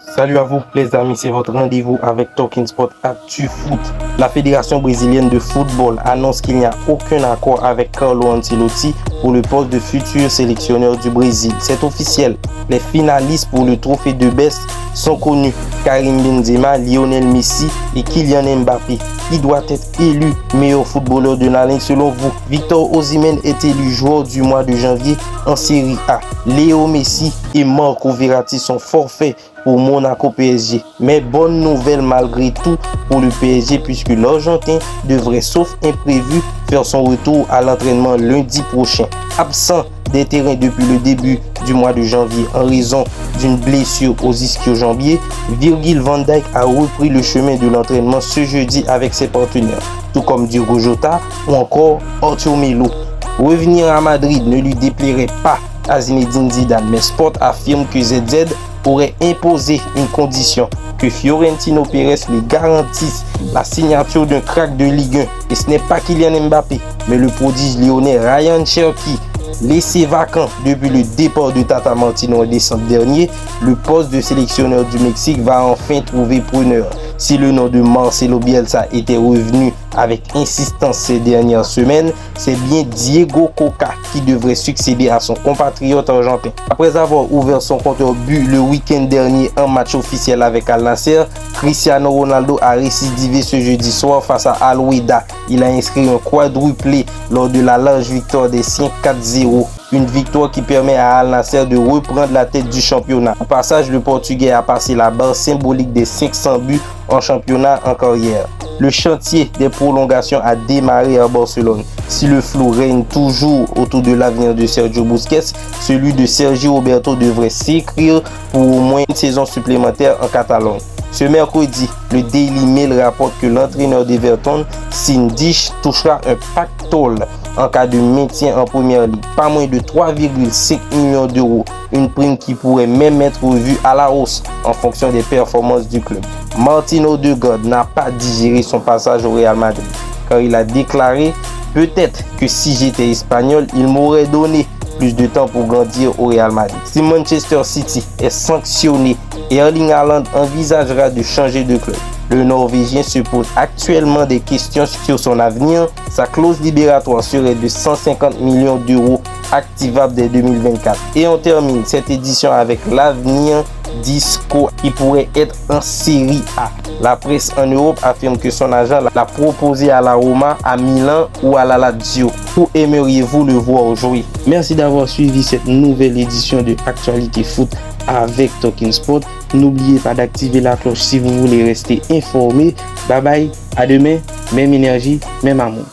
Salut à vous les amis, c'est votre rendez-vous avec Talking Sport Actu Foot. La Fédération brésilienne de football annonce qu'il n'y a aucun accord avec Carlo Ancelotti pour le poste de futur sélectionneur du Brésil. C'est officiel, les finalistes pour le trophée de Best sont connus: Karim Benzema, Lionel Messi et Kylian Mbappé. Qui doit être élu meilleur footballeur de l'année selon vous? Victor Osimhen est élu joueur du mois de janvier en Série A. Léo Messi et Marco Verratti sont forfaits pour Monaco PSG. Mais bonne nouvelle malgré tout pour le PSG puisque l'Argentin devrait, sauf imprévu, faire son retour à l'entraînement lundi prochain. Absent des terrains depuis le début du mois de janvier en raison d'une blessure aux ischio-jambiers, Virgil van Dijk a repris le chemin de l'entraînement ce jeudi avec ses partenaires, tout comme Diogo Jota ou encore Arthur Melo. Revenir à Madrid ne lui déplairait pas à Zinedine Zidane, mais Sport affirme que ZZ aurait imposé une condition: que Florentino Pérez lui garantisse la signature d'un crack de Ligue 1. Et ce n'est pas Kylian Mbappé, mais le prodige lyonnais Ryan Cherki. Laissé vacant depuis le départ de Tata Martino en décembre dernier, le poste de sélectionneur du Mexique va enfin trouver preneur. Si le nom de Marcelo Bielsa était revenu avec insistance ces dernières semaines, c'est bien Diego Coca qui devrait succéder à son compatriote argentin. Après avoir ouvert son compteur but le week-end dernier en match officiel avec Al Nassr, Cristiano Ronaldo a récidivé ce jeudi soir face à Al Wahda. Il a inscrit un quadruplé lors de la large victoire des Siens 4-0. Une victoire qui permet à Al Nassr de reprendre la tête du championnat. Au passage, le Portugais a passé la barre symbolique des 500 buts en championnat en carrière. Le chantier des prolongations a démarré à Barcelone. Si le flou règne toujours autour de l'avenir de Sergio Busquets, celui de Sergio Roberto devrait s'écrire pour au moins une saison supplémentaire en Catalogne. Ce mercredi, le Daily Mail rapporte que l'entraîneur d'Everton, Sindish, touchera un pactole en cas de maintien en première ligue, pas moins de 3,5 millions d'euros, une prime qui pourrait même être revue à la hausse en fonction des performances du club. Martin Odegaard n'a pas digéré son passage au Real Madrid, car il a déclaré: peut-être que si j'étais espagnol, il m'aurait donné plus de temps pour grandir au Real Madrid. Si Manchester City est sanctionné, Erling Haaland envisagera de changer de club. Le Norvégien se pose actuellement des questions sur son avenir. Sa clause libératoire serait de 150 millions d'euros activable dès 2024. Et on termine cette édition avec l'avenir d'Isco qui pourrait être en Série A. La presse en Europe affirme que son agent l'a proposé à la Roma, à Milan ou à la Lazio. Où aimeriez-vous le voir jouer? Merci d'avoir suivi cette nouvelle édition de Actualité Foot avec Talking Sport. N'oubliez pas d'activer la cloche si vous voulez rester informé. Bye bye, à demain, même énergie, même amour.